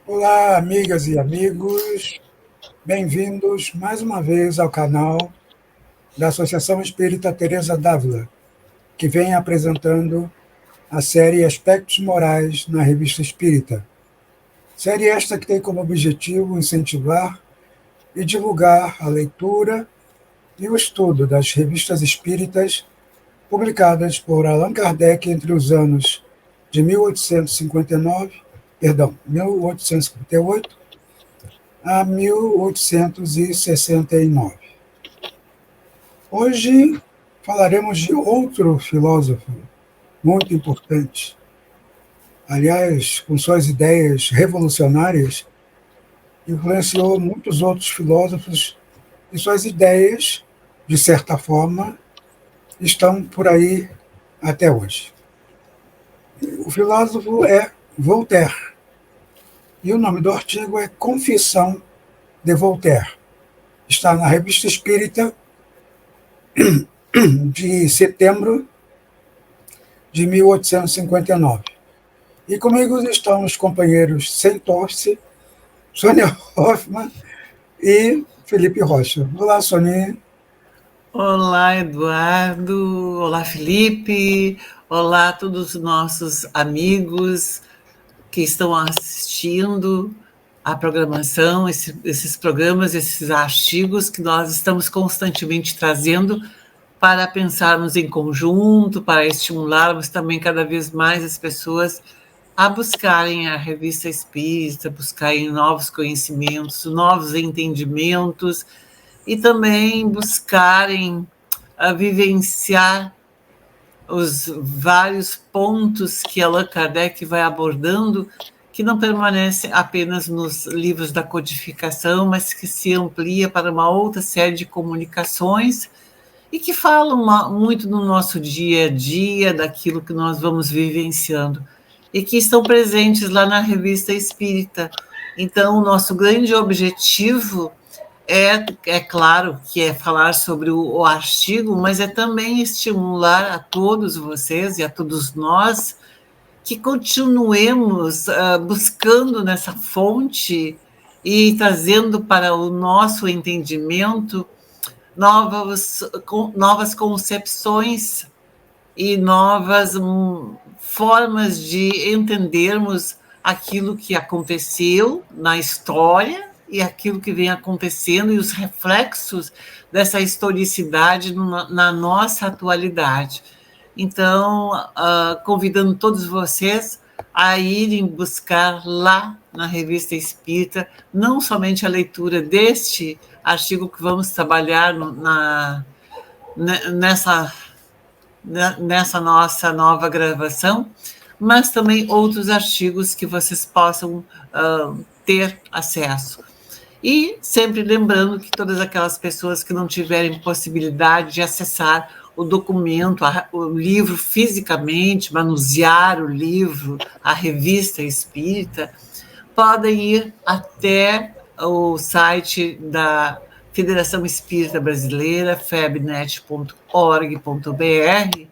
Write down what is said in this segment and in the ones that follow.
Olá, amigas e amigos, bem-vindos mais uma vez ao canal da Associação Espírita Teresa d'Ávila, que vem apresentando a série Aspectos Morais na Revista Espírita. Série esta que tem como objetivo incentivar e divulgar a leitura e o estudo das revistas espíritas publicadas por Allan Kardec entre os anos de 1858 a 1869. Hoje falaremos de outro filósofo muito importante. Aliás, com suas ideias revolucionárias, influenciou muitos outros filósofos e suas ideias, de certa forma, estão por aí até hoje. O filósofo é Voltaire, e o nome do artigo é Confissão de Voltaire. Está na Revista Espírita de setembro de 1859. E comigo estão os companheiros Sem Torce, Sônia Hoffmann e Felipe Rocha. Olá, Sônia. Olá, Eduardo. Olá, Felipe. Olá a todos os nossos amigos que estão assistindo a programação, esses programas, esses artigos que nós estamos constantemente trazendo para pensarmos em conjunto, para estimularmos também cada vez mais as pessoas a buscarem a revista espírita, buscarem novos conhecimentos, novos entendimentos e também buscarem vivenciar os vários pontos que Allan Kardec vai abordando, que não permanecem apenas nos livros da codificação, mas que se amplia para uma outra série de comunicações e que falam muito no nosso dia a dia, daquilo que nós vamos vivenciando, e que estão presentes lá na Revista Espírita. Então, o nosso grande objetivo é claro que é falar sobre o artigo, mas é também estimular a todos vocês e a todos nós que continuemos buscando nessa fonte e trazendo para o nosso entendimento novas concepções e novas formas de entendermos aquilo que aconteceu na história e aquilo que vem acontecendo e os reflexos dessa historicidade na nossa atualidade. Então, convidando todos vocês a irem buscar lá na Revista Espírita, não somente a leitura deste artigo que vamos trabalhar nessa nossa nova gravação, mas também outros artigos que vocês possam ter acesso. E sempre lembrando que todas aquelas pessoas que não tiverem possibilidade de acessar o documento, o livro fisicamente, manusear o livro, a revista espírita, podem ir até o site da Federação Espírita Brasileira, febnet.org.br,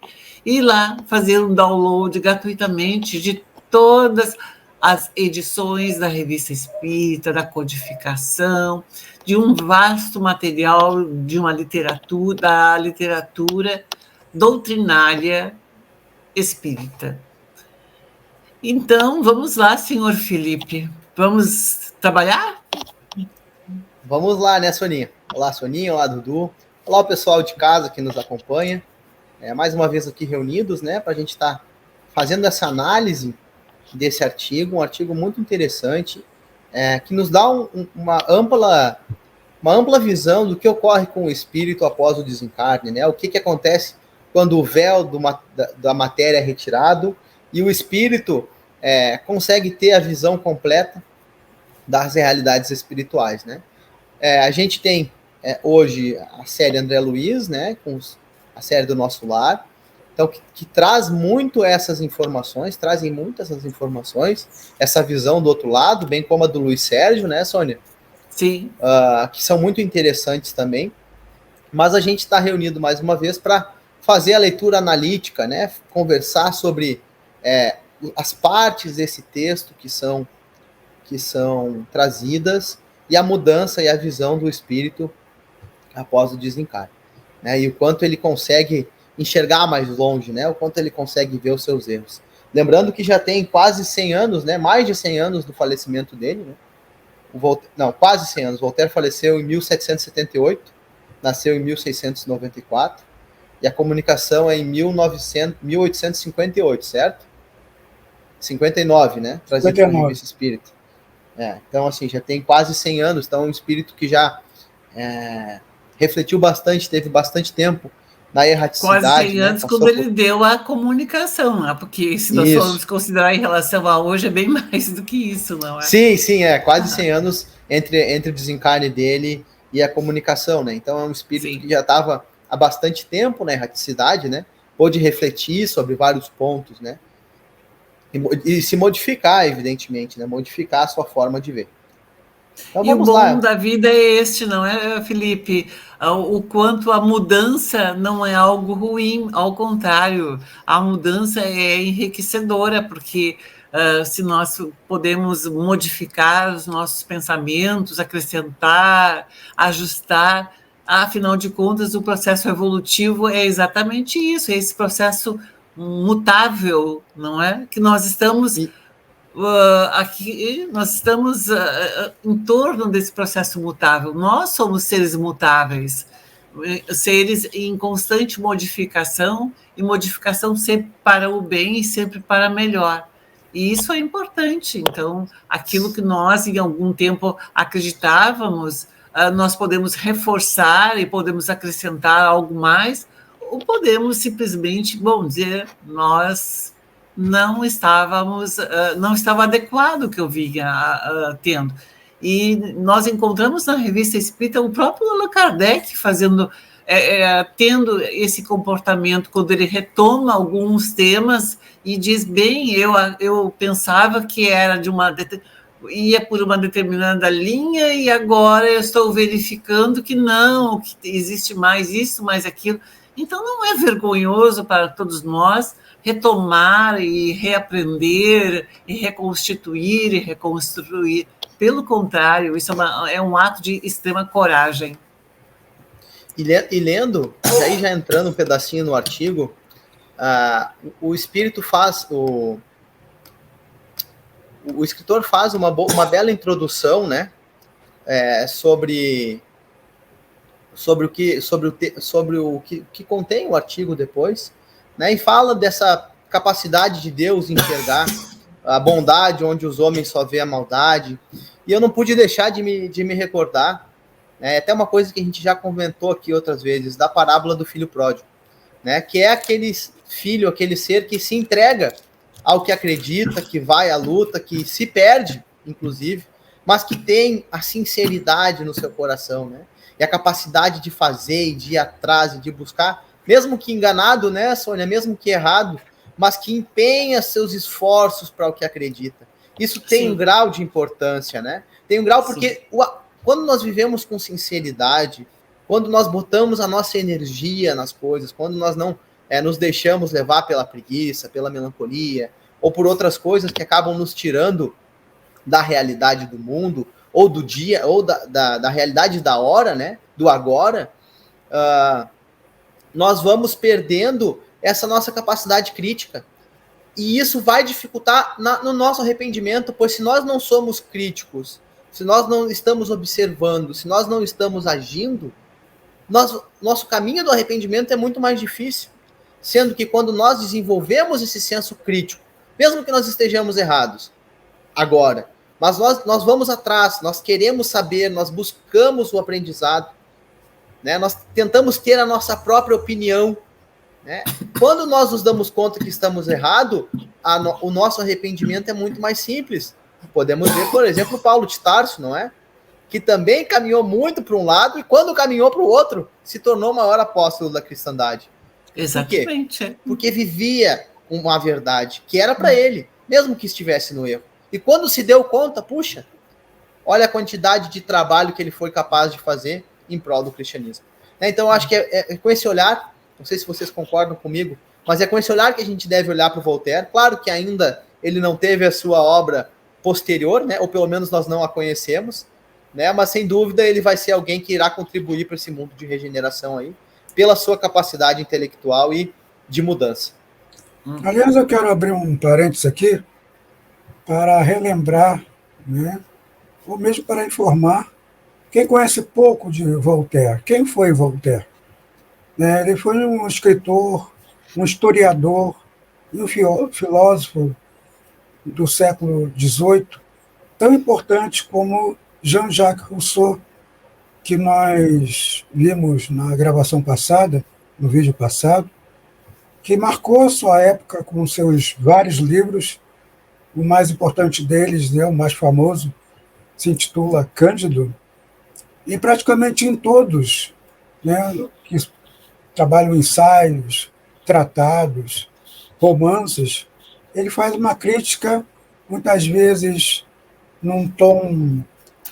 e lá fazer um download gratuitamente de todas as edições da Revista Espírita, da codificação, de um vasto material de uma literatura, da literatura doutrinária espírita. Então, vamos lá, senhor Felipe. Vamos trabalhar? Vamos lá, né, Soninha? Olá, Soninha. Olá, Dudu. Olá, o pessoal de casa que nos acompanha. Mais uma vez aqui reunidos, né, para a gente estar fazendo essa análise desse artigo, um artigo muito interessante, que nos dá uma ampla visão do que ocorre com o espírito após o desencarne, né? O que acontece quando o véu da matéria é retirado e o espírito consegue ter a visão completa das realidades espirituais, né? A gente tem hoje a série André Luiz, né, com a série do Nosso Lar, então que traz muito trazem muito essas informações, essa visão do outro lado, bem como a do Luiz Sérgio, né, Sônia? Sim. Que são muito interessantes também, mas a gente está reunido mais uma vez para fazer a leitura analítica, né? Conversar sobre as partes desse texto que são trazidas e a mudança e a visão do espírito após o desencarne, né? E o quanto ele consegue enxergar mais longe, né? O quanto ele consegue ver os seus erros. Lembrando que já tem quase 100 anos, né? Mais de 100 anos do falecimento dele, né? Quase 100 anos. Voltaire faleceu em 1778, nasceu em 1694, e a comunicação é em 1858, certo? 59, né? Trazido pela Revista Espírita. Então, assim, já tem quase 100 anos, então é um espírito que já refletiu bastante, teve bastante tempo na erraticidade. Quase 100 anos, né, quando ele deu a comunicação, né? Porque se nós formos considerar em relação a hoje, é bem mais do que isso, não é? Sim, quase 100 anos entre o desencarne dele e a comunicação, né? Então é um espírito que já estava há bastante tempo na erraticidade, né? Pôde refletir sobre vários pontos, né? E se modificar, evidentemente, né? Modificar a sua forma de ver. Então, e o bom da vida é este, não é, Felipe? O quanto a mudança não é algo ruim, ao contrário, a mudança é enriquecedora, porque se nós podemos modificar os nossos pensamentos, acrescentar, ajustar, afinal de contas, o processo evolutivo é exatamente isso, é esse processo mutável, não é? Que nós estamos... aqui nós estamos em torno desse processo mutável. Nós somos seres mutáveis, seres em constante modificação, e modificação sempre para o bem e sempre para melhor. E isso é importante. Então, aquilo que nós, em algum tempo, acreditávamos, nós podemos reforçar e podemos acrescentar algo mais, ou podemos simplesmente, dizer, nós... não estava adequado o que eu vinha tendo. E nós encontramos na Revista Espírita o próprio Allan Kardec tendo esse comportamento, quando ele retoma alguns temas e diz, bem, eu pensava que era ia por uma determinada linha e agora eu estou verificando que não, que existe mais isso, mais aquilo. Então não é vergonhoso para todos nós retomar e reaprender, e reconstituir e reconstruir. Pelo contrário, isso é um ato de extrema coragem. E lendo, aí já entrando um pedacinho no artigo, o espírito faz, o escritor faz uma bela introdução, né, sobre o que contém o artigo depois, né, e fala dessa capacidade de Deus enxergar a bondade onde os homens só vê a maldade. E eu não pude deixar de me recordar, né, até uma coisa que a gente já comentou aqui outras vezes, da parábola do filho pródigo, né, que é aquele filho, aquele ser que se entrega ao que acredita, que vai à luta, que se perde, inclusive, mas que tem a sinceridade no seu coração, né, e a capacidade de fazer e de ir atrás e de buscar, mesmo que enganado, né, Sônia, mesmo que errado, mas que empenha seus esforços para o que acredita. Isso tem um grau de importância, né? Tem um grau porque quando nós vivemos com sinceridade, quando nós botamos a nossa energia nas coisas, quando nós não nos deixamos levar pela preguiça, pela melancolia, ou por outras coisas que acabam nos tirando da realidade do mundo, ou do dia, ou da realidade da hora, né? Do agora, nós vamos perdendo essa nossa capacidade crítica. E isso vai dificultar no nosso arrependimento, pois se nós não somos críticos, se nós não estamos observando, se nós não estamos agindo, nosso caminho do arrependimento é muito mais difícil. Sendo que quando nós desenvolvemos esse senso crítico, mesmo que nós estejamos errados agora, mas nós vamos atrás, nós queremos saber, nós buscamos o aprendizado, né? Nós tentamos ter a nossa própria opinião, né? Quando nós nos damos conta que estamos errados, o nosso arrependimento é muito mais simples. Podemos ver, por exemplo, Paulo de Tarso, não é? Que também caminhou muito para um lado e quando caminhou para o outro, se tornou o maior apóstolo da cristandade. Exatamente. Por quê? Porque vivia uma verdade que era para ele, mesmo que estivesse no erro. E quando se deu conta, puxa, olha a quantidade de trabalho que ele foi capaz de fazer em prol do cristianismo. Então, eu acho que é com esse olhar não sei se vocês concordam comigo, mas é com esse olhar que a gente deve olhar para o Voltaire. Claro que ainda ele não teve a sua obra posterior, né? Ou pelo menos nós não a conhecemos, né? Mas sem dúvida ele vai ser alguém que irá contribuir para esse mundo de regeneração aí, pela sua capacidade intelectual e de mudança. Aliás, eu quero abrir um parênteses aqui para relembrar, né, ou mesmo para informar quem conhece pouco de Voltaire. Quem foi Voltaire? Ele foi um escritor, um historiador e um filósofo do século XVIII, tão importante como Jean-Jacques Rousseau, que nós vimos na gravação passada, no vídeo passado, que marcou a sua época com seus vários livros. O mais importante deles, né, o mais famoso, se intitula Cândido, e praticamente em todos, né, que trabalham ensaios, tratados, romances, ele faz uma crítica, muitas vezes num tom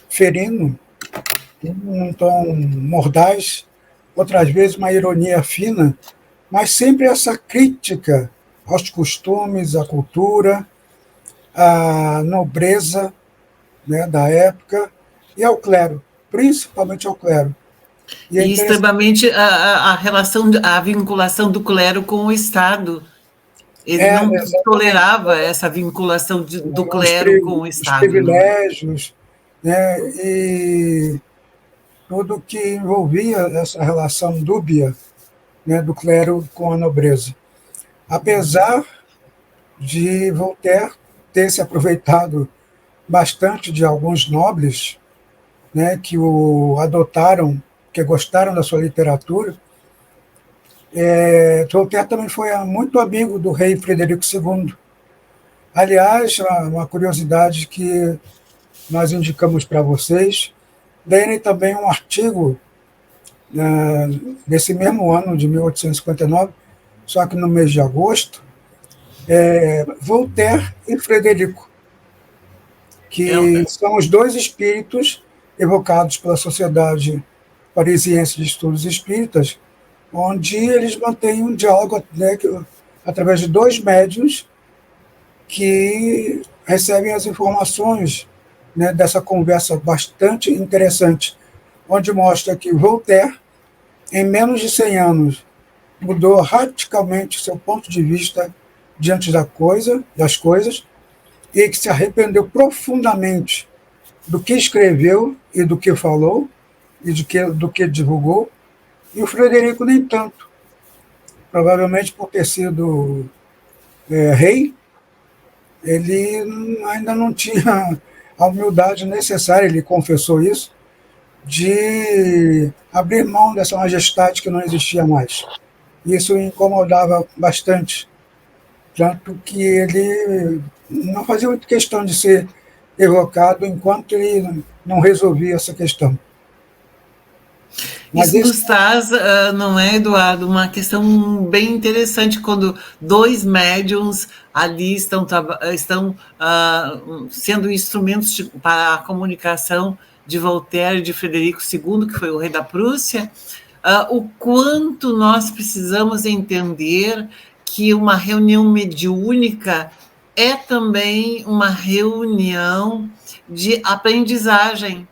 ferino, num tom mordaz, outras vezes uma ironia fina, mas sempre essa crítica aos costumes, à cultura, à nobreza, né, da época e ao clero, principalmente ao clero. E extremamente a relação, a vinculação do clero com o Estado. Ele não tolerava essa vinculação do clero com o Estado. Os privilégios, né, e tudo que envolvia essa relação dúbia, né, do clero com a nobreza. Apesar de Voltaire ter se aproveitado bastante de alguns nobres, né, que o adotaram, que gostaram da sua literatura, Voltaire também foi muito amigo do rei Frederico II. Aliás, uma curiosidade que nós indicamos para vocês, dele também um artigo desse mesmo ano, de 1859, só que no mês de agosto, Voltaire e Frederico, que são os dois espíritos evocados pela Sociedade Parisiense de Estudos Espíritas, onde eles mantêm um diálogo, né, através de dois médiuns que recebem as informações, né, dessa conversa bastante interessante, onde mostra que Voltaire, em menos de 100 anos, mudou radicalmente seu ponto de vista diante das coisas, e que se arrependeu profundamente do que escreveu e do que falou e do que divulgou, e o Frederico nem tanto. Provavelmente por ter sido rei, ele ainda não tinha a humildade necessária, ele confessou isso, de abrir mão dessa majestade que não existia mais. Isso incomodava bastante, tanto que ele não fazia muita questão de ser evocado enquanto ele não resolvia essa questão. Mas isso nos traz, não é, Eduardo, uma questão bem interessante, quando dois médiums ali estão sendo instrumentos para a comunicação de Voltaire e de Frederico II, que foi o rei da Prússia, o quanto nós precisamos entender que uma reunião mediúnica é também uma reunião de aprendizagem,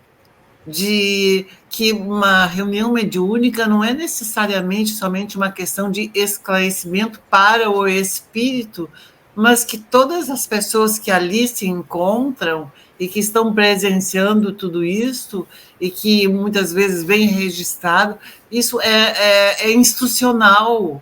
de que uma reunião mediúnica não é necessariamente somente uma questão de esclarecimento para o espírito, mas que todas as pessoas que ali se encontram e que estão presenciando tudo isso e que muitas vezes vem registrado, isso é instrucional.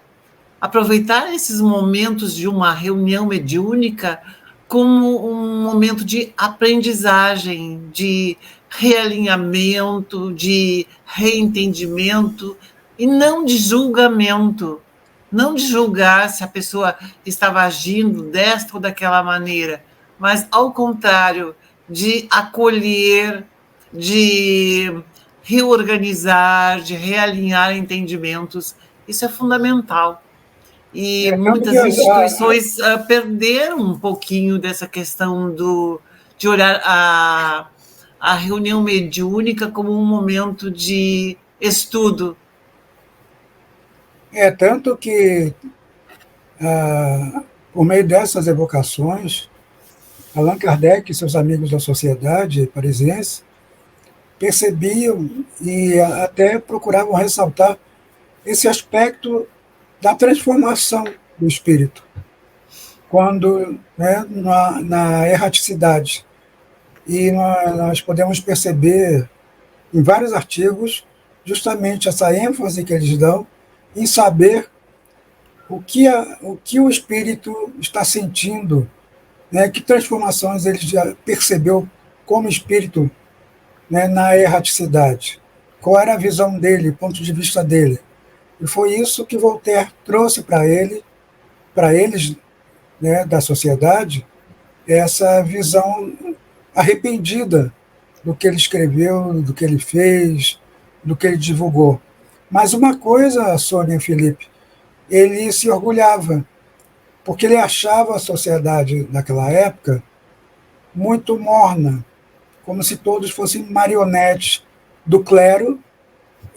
Aproveitar esses momentos de uma reunião mediúnica como um momento de aprendizagem, de realinhamento, de reentendimento, e não de julgamento, não de julgar se a pessoa estava agindo desta ou daquela maneira, mas, ao contrário, de acolher, de reorganizar, de realinhar entendimentos. Isso é fundamental. E muitas instituições perderam um pouquinho dessa questão de olhar a reunião mediúnica como um momento de estudo. Tanto que, por meio dessas evocações, Allan Kardec e seus amigos da sociedade parisiense percebiam e até procuravam ressaltar esse aspecto da transformação do espírito, quando, né, na erraticidade. E nós podemos perceber em vários artigos justamente essa ênfase que eles dão em saber o que o espírito está sentindo, né, que transformações ele já percebeu como espírito, né, na erraticidade. Qual era a visão dele, o ponto de vista dele. E foi isso que Voltaire trouxe para eles, né, da sociedade, essa visão arrependida do que ele escreveu, do que ele fez, do que ele divulgou. Mas uma coisa, Sônia e Felipe, ele se orgulhava, porque ele achava a sociedade naquela época muito morna, como se todos fossem marionetes do clero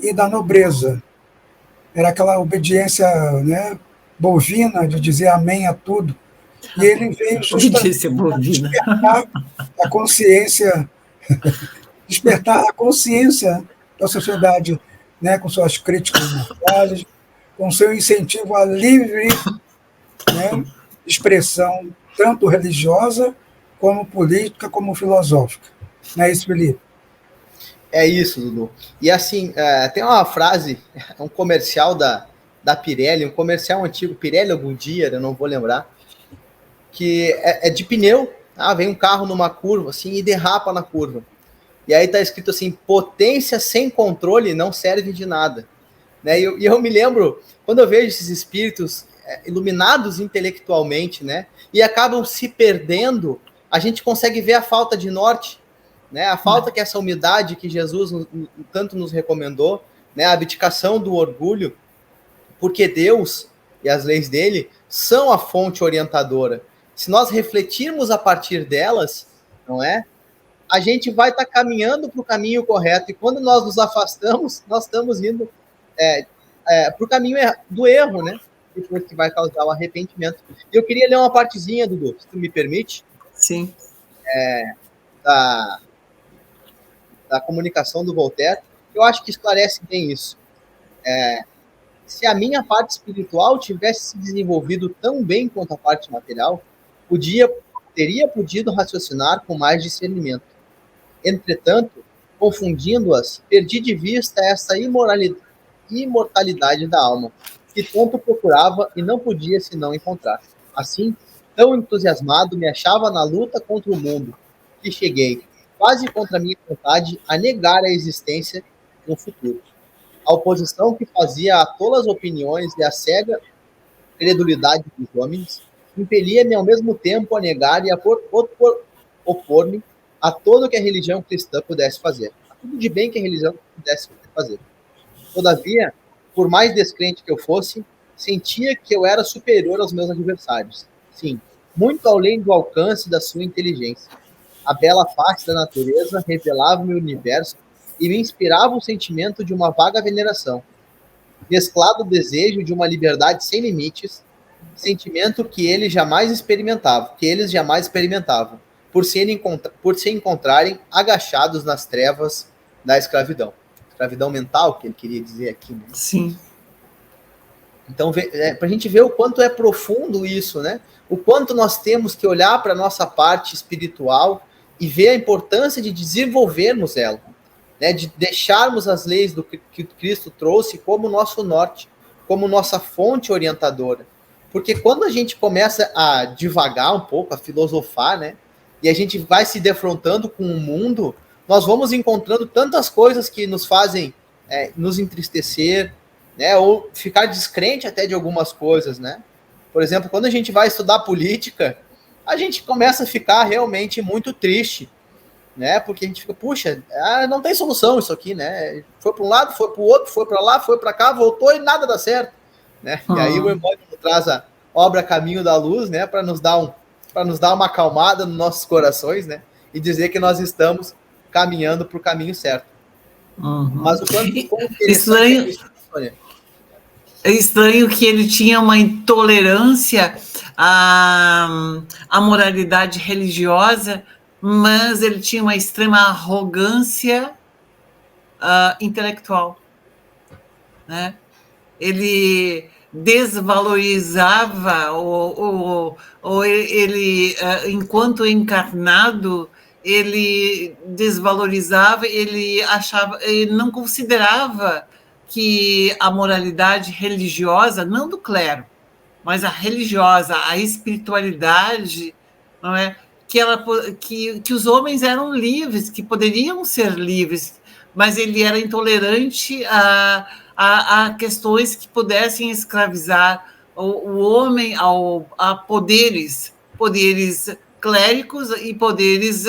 e da nobreza. Era aquela obediência, né, bovina de dizer amém a tudo. E ele veio justamente para despertar a consciência da sociedade, né, com suas críticas mortais, com seu incentivo à livre, né, expressão, tanto religiosa, como política, como filosófica. Não é isso, Felipe? É isso, Dudu. E assim, tem uma frase, um comercial da Pirelli, um comercial antigo, Pirelli ou Goodyear, eu não vou lembrar, que é de pneu. Vem um carro numa curva assim e derrapa na curva. E aí tá escrito assim: potência sem controle não serve de nada. Né? E eu me lembro, quando eu vejo esses espíritos iluminados intelectualmente, né, e acabam se perdendo, a gente consegue ver a falta de norte, né, a falta que essa humildade que Jesus tanto nos recomendou, né, a abdicação do orgulho, porque Deus e as leis dele são a fonte orientadora. Se nós refletirmos a partir delas, não é? A gente vai estar caminhando para o caminho correto, e quando nós nos afastamos, nós estamos indo para o caminho do erro, né? Depois que vai causar o arrependimento. E eu queria ler uma partezinha, Dudu, se tu me permite. Sim. Da comunicação do Voltaire, eu acho que esclarece bem isso. Se a minha parte espiritual tivesse se desenvolvido tão bem quanto a parte material, teria podido raciocinar com mais discernimento. Entretanto, confundindo-as, perdi de vista essa imortalidade da alma, que tanto procurava e não podia senão encontrar. Assim, tão entusiasmado, me achava na luta contra o mundo, que cheguei, quase contra minha vontade, a negar a existência no futuro. A oposição que fazia a tolas opiniões e a cega credulidade dos homens impelia-me ao mesmo tempo a negar e a opor-me a tudo que a religião cristã pudesse fazer, a tudo de bem que a religião pudesse fazer. Todavia, por mais descrente que eu fosse, sentia que eu era superior aos meus adversários. Sim, muito além do alcance da sua inteligência. A bela face da natureza revelava-me o universo e me inspirava o sentimento de uma vaga veneração, mesclado o desejo de uma liberdade sem limites, sentimento que eles jamais experimentavam, por se encontrarem agachados nas trevas da escravidão. Escravidão mental, que ele queria dizer aqui. Né? Sim. Então, para a gente ver o quanto é profundo isso, né? O quanto nós temos que olhar para a nossa parte espiritual e ver a importância de desenvolvermos ela, né? De deixarmos as leis que Cristo trouxe como nosso norte, como nossa fonte orientadora. Porque quando a gente começa a divagar um pouco, a filosofar, né? E a gente vai se defrontando com o mundo, nós vamos encontrando tantas coisas que nos fazem nos entristecer, né? Ou ficar descrente até de algumas coisas, né? Por exemplo, quando a gente vai estudar política, a gente começa a ficar realmente muito triste, né? Porque a gente fica, puxa, não tem solução isso aqui, né? Foi para um lado, foi para o outro, foi para lá, foi para cá, voltou e nada dá certo, né? E aí o Emmanuel traz a obra Caminho da Luz, né? Para nos dar uma acalmada nos nossos corações, né? E dizer que nós estamos caminhando para o caminho certo. Mas o quanto interessante é isso, Sônia. É estranho que ele tinha uma intolerância à moralidade religiosa, mas ele tinha uma extrema arrogância intelectual, né? Ele desvalorizava, ou ele, enquanto encarnado, ele desvalorizava, ele não considerava que a moralidade religiosa, não do clero, mas a religiosa, a espiritualidade, não é? Que os homens eram livres, que poderiam ser livres, mas ele era intolerante a questões que pudessem escravizar o homem a poderes clérigos e poderes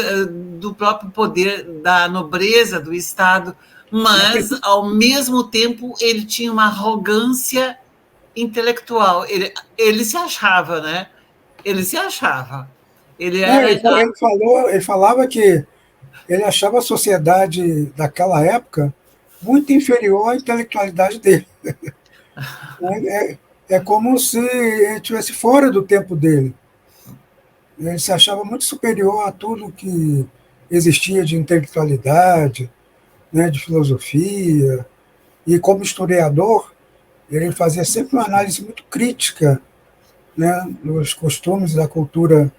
do próprio poder da nobreza, do Estado, mas, ao mesmo tempo, ele tinha uma arrogância intelectual. Ele se achava, né? Ele se achava. Ele falava que ele achava a sociedade daquela época muito inferior à intelectualidade dele. É como se ele estivesse fora do tempo dele. Ele se achava muito superior a tudo que existia de intelectualidade, né, de filosofia. E como historiador, ele fazia sempre uma análise muito crítica, né, dos costumes da cultura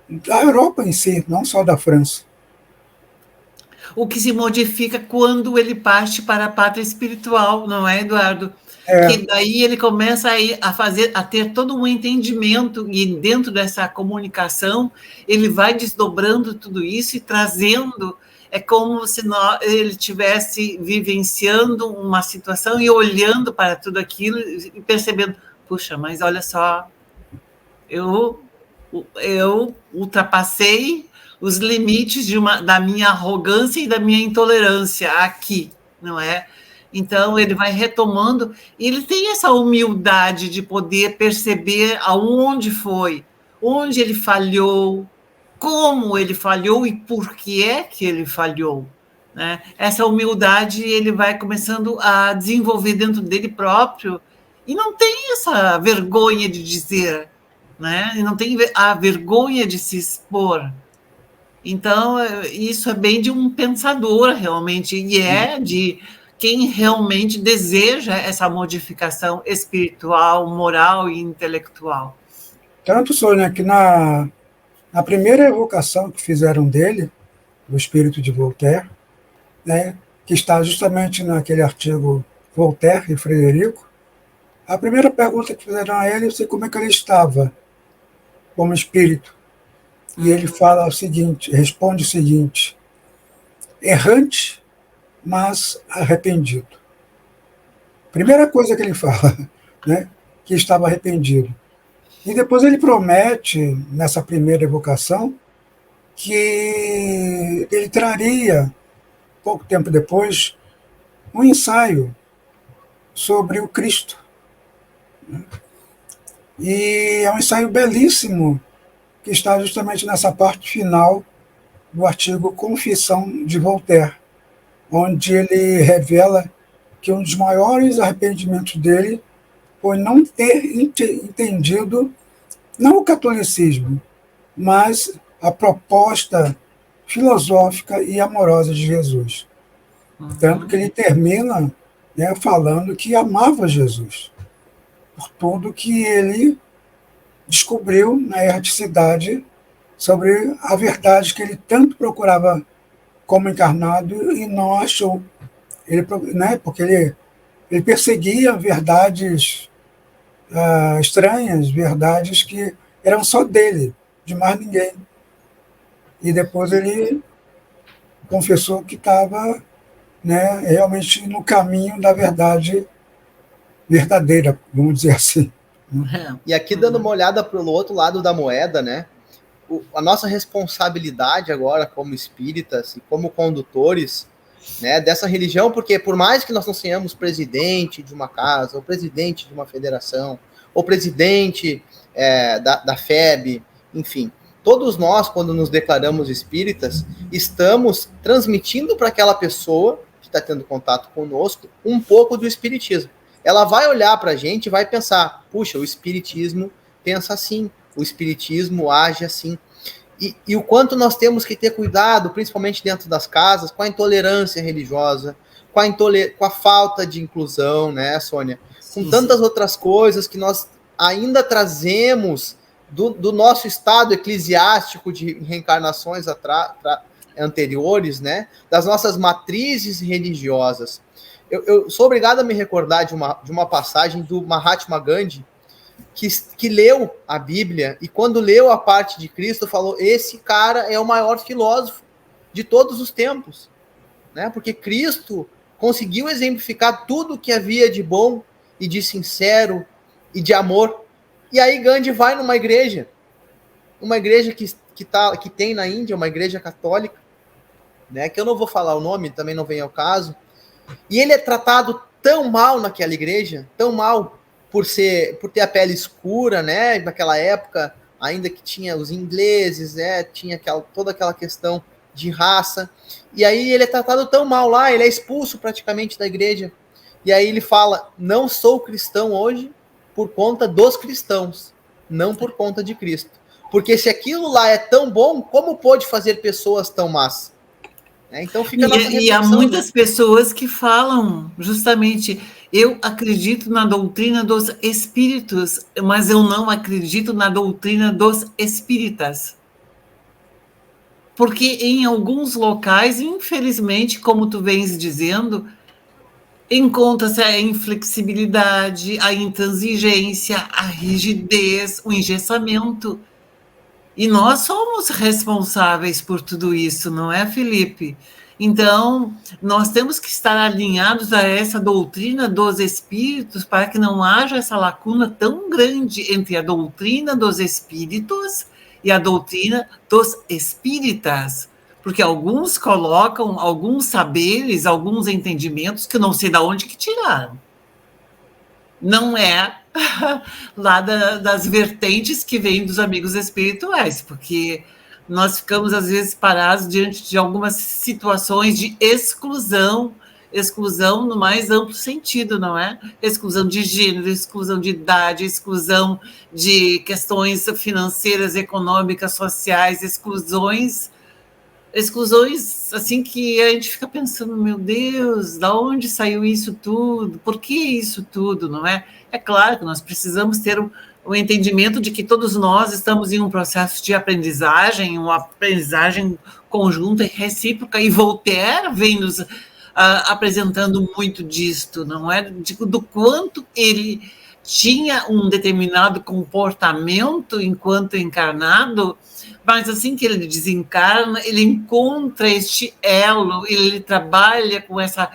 da Europa em si, não só da França. O que se modifica quando ele parte para a pátria espiritual, não é, Eduardo? Que daí ele começa a ter todo um entendimento, e dentro dessa comunicação ele vai desdobrando tudo isso e trazendo, é como se ele estivesse vivenciando uma situação e olhando para tudo aquilo e percebendo, puxa, mas olha só, eu ultrapassei os limites da minha arrogância e da minha intolerância aqui, não é? Então, ele vai retomando, e ele tem essa humildade de poder perceber aonde foi, onde ele falhou, como ele falhou e por que é que ele falhou, né? Essa humildade ele vai começando a desenvolver dentro dele próprio, e não tem essa vergonha de dizer, né? E não tem a vergonha de se expor. Então, isso é bem de um pensador, realmente, e é de quem realmente deseja essa modificação espiritual, moral e intelectual. Tanto, Sônia, que na primeira evocação que fizeram dele, do espírito de Voltaire, né, que está justamente naquele artigo Voltaire e Frederico, a primeira pergunta que fizeram a ele é como é que ele estava como espírito. E ele fala o seguinte, responde o seguinte: errante, mas arrependido. Primeira coisa que ele fala, né, que estava arrependido. E depois ele promete, nessa primeira evocação, que ele traria, pouco tempo depois, um ensaio sobre o Cristo. E é um ensaio belíssimo, que está justamente nessa parte final do artigo Confissão de Voltaire, onde ele revela que um dos maiores arrependimentos dele foi não ter entendido, não o catolicismo, mas a proposta filosófica e amorosa de Jesus. Tanto que ele termina, né, falando que amava Jesus, por tudo que ele descobriu na erraticidade sobre a verdade que ele tanto procurava como encarnado e não achou. Ele, né, porque ele perseguia verdades estranhas, verdades que eram só dele, de mais ninguém. E depois ele confessou que estava, né, realmente no caminho da verdade verdadeira, vamos dizer assim. E aqui, dando uma olhada para o outro lado da moeda, né? A nossa responsabilidade agora como espíritas e como condutores, né, dessa religião, porque por mais que nós não tenhamos presidente de uma casa, ou presidente de uma federação, ou presidente da FEB, enfim, todos nós, quando nos declaramos espíritas, estamos transmitindo para aquela pessoa que está tendo contato conosco um pouco do espiritismo. ela vai olhar para a gente e vai pensar, puxa, o espiritismo pensa assim, o espiritismo age assim. E o quanto nós temos que ter cuidado, principalmente dentro das casas, com a intolerância religiosa, com a falta de inclusão, né, Sônia? Com Sim, tantas sim. outras coisas que nós ainda trazemos do nosso estado eclesiástico de reencarnações anteriores, né? Das nossas matrizes religiosas. Eu sou obrigado a me recordar de uma passagem do Mahatma Gandhi, que leu a Bíblia e quando leu a parte de Cristo falou, esse cara é o maior filósofo de todos os tempos, né? Porque Cristo conseguiu exemplificar tudo o que havia de bom e de sincero e de amor. E aí Gandhi vai numa igreja que tem na Índia, uma igreja católica, né? Que eu não vou falar o nome, também não vem ao caso. E ele é tratado tão mal naquela igreja, tão mal, por ter a pele escura, né? Naquela época, ainda que tinha os ingleses, né? Tinha toda aquela questão de raça. E aí ele é tratado tão mal lá, ele é expulso praticamente da igreja. E aí ele fala: não sou cristão hoje por conta dos cristãos, não por conta de Cristo. Porque se aquilo lá é tão bom, como pôde fazer pessoas tão más? Então fica a nossa E há reflexão, né? muitas pessoas que falam justamente, eu acredito na doutrina dos espíritos, mas eu não acredito na doutrina dos espíritas. Porque em alguns locais, infelizmente, como tu vens dizendo, encontra-se a inflexibilidade, a intransigência, a rigidez, o engessamento. E nós somos responsáveis por tudo isso, não é, Felipe? Então, nós temos que estar alinhados a essa doutrina dos espíritos para que não haja essa lacuna tão grande entre a doutrina dos espíritos e a doutrina dos espíritas. Porque alguns colocam alguns saberes, alguns entendimentos que eu não sei de onde que tiraram. Não é lá das vertentes que vêm dos amigos espirituais, porque nós ficamos, às vezes, parados diante de algumas situações de exclusão no mais amplo sentido, não é? Exclusão de gênero, exclusão de idade, exclusão de questões financeiras, econômicas, sociais, exclusões assim que a gente fica pensando, meu Deus, da onde saiu isso tudo? Por que isso tudo, não é? É claro que nós precisamos ter o entendimento de que todos nós estamos em um processo de aprendizagem, uma aprendizagem conjunta e recíproca, e Voltaire vem nos apresentando muito disto, não é? Do quanto ele tinha um determinado comportamento enquanto encarnado, mas assim que ele desencarna, ele encontra este elo, ele trabalha com essa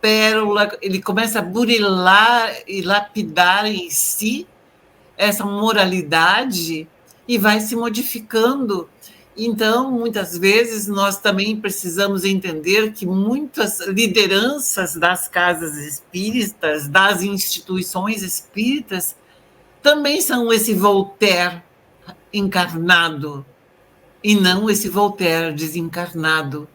pérola, ele começa a burilar e lapidar em si essa moralidade e vai se modificando. Então, muitas vezes, nós também precisamos entender que muitas lideranças das casas espíritas, das instituições espíritas, também são esse Voltaire encarnado, e não esse Voltaire desencarnado,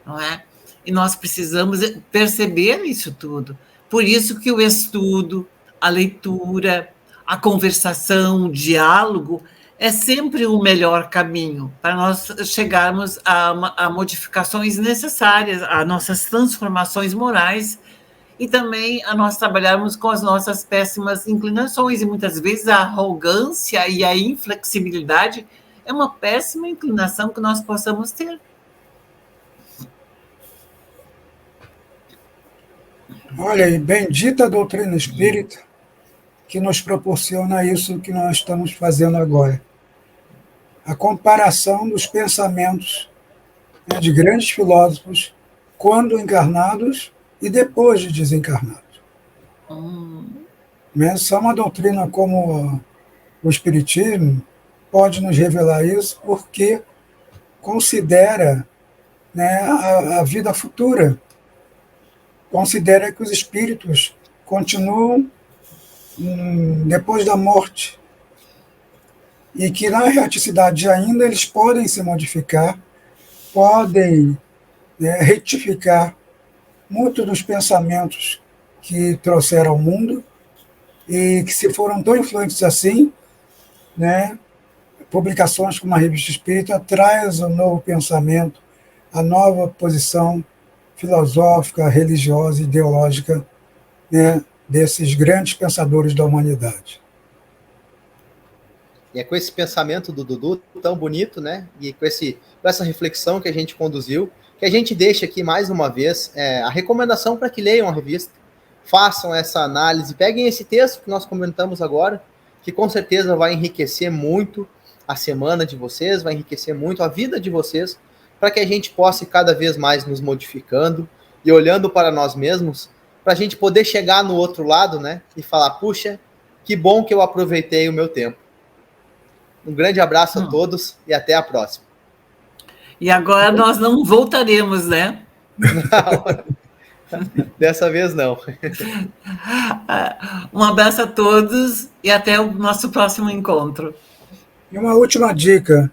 não é? E nós precisamos perceber isso tudo. Por isso que o estudo, a leitura, a conversação, o diálogo é sempre o melhor caminho para nós chegarmos a modificações necessárias, a nossas transformações morais e também a nós trabalharmos com as nossas péssimas inclinações. E muitas vezes a arrogância e a inflexibilidade é uma péssima inclinação que nós possamos ter. Olha, e bendita a doutrina espírita que nos proporciona isso que nós estamos fazendo agora. A comparação dos pensamentos, né, de grandes filósofos quando encarnados e depois de desencarnados. Mas só uma doutrina como o Espiritismo pode nos revelar isso, porque considera, né, a vida futura, considera que os espíritos continuam depois da morte e que na erraticidade ainda eles podem se modificar, podem, né, retificar muitos dos pensamentos que trouxeram ao mundo e que se foram tão influentes assim, né, publicações como a Revista Espírita traz um novo pensamento, a nova posição filosófica, religiosa, ideológica, né, desses grandes pensadores da humanidade. E é com esse pensamento do Dudu tão bonito, né? E com essa reflexão que a gente conduziu, que a gente deixa aqui mais uma vez a recomendação para que leiam a revista, façam essa análise, peguem esse texto que nós comentamos agora, que com certeza vai enriquecer muito a semana de vocês, vai enriquecer muito a vida de vocês, para que a gente possa ir cada vez mais nos modificando e olhando para nós mesmos, para a gente poder chegar no outro lado, né? E falar, puxa, que bom que eu aproveitei o meu tempo. Um grande abraço a todos e até a próxima. E agora nós não voltaremos, né? Não, dessa vez não. Um abraço a todos e até o nosso próximo encontro. E uma última dica: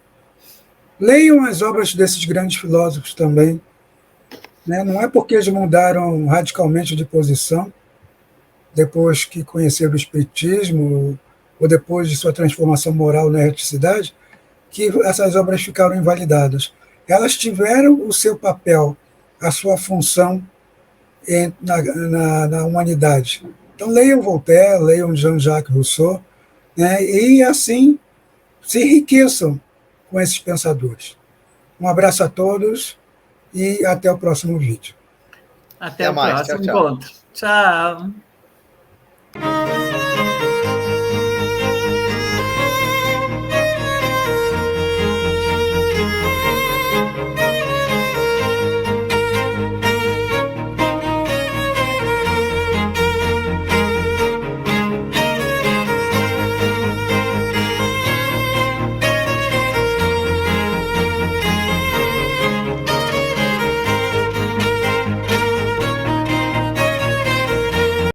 leiam as obras desses grandes filósofos também. Né? Não é porque eles mudaram radicalmente de posição depois que conheceram o Espiritismo ou depois de sua transformação moral na erraticidade, que essas obras ficaram invalidadas. Elas tiveram o seu papel, a sua função na humanidade. Então, leiam Voltaire, leiam Jean-Jacques Rousseau, né, e assim se enriqueçam com esses pensadores. Um abraço a todos e até o próximo vídeo. Até o próximo encontro. Tchau.